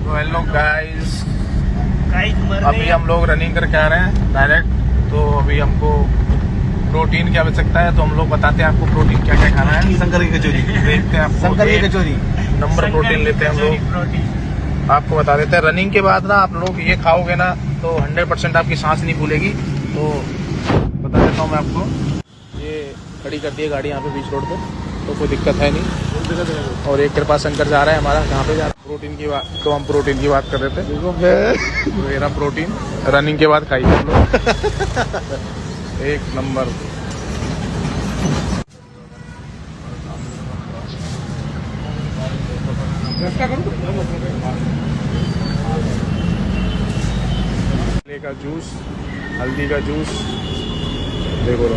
तो hello guys, अभी हम लोग रनिंग करके आ रहे हैं डायरेक्ट। तो अभी हमको प्रोटीन की आवश्यकता है, तो हम लोग बताते हैं आपको प्रोटीन क्या क्या खाना है। शंकर की कचौरी देखते हैं आपको शंकर की कचौरी नंबर प्रोटीन लेते हैं हम लोग। आपको बता देते हैं रनिंग के बाद ना आप लोग ये खाओगे ना तो 100% आपकी सांस नहीं फूलेगी। तो बता देता हूँ मैं आपको, ये खड़ी कर दी है गाड़ी यहाँ पे बीच रोड पे, तो कोई दिक्कत है नहीं। और एक कृपा शंकर जा रहा है हमारा, कहाँ पे जा रहा है? प्रोटीन की बात, तो हम प्रोटीन की बात कर रहे थे। तो मेरा प्रोटीन रनिंग के बाद खाइए हम लोग। एक नंबर। केले का जूस, हल्दी का जूस, देखो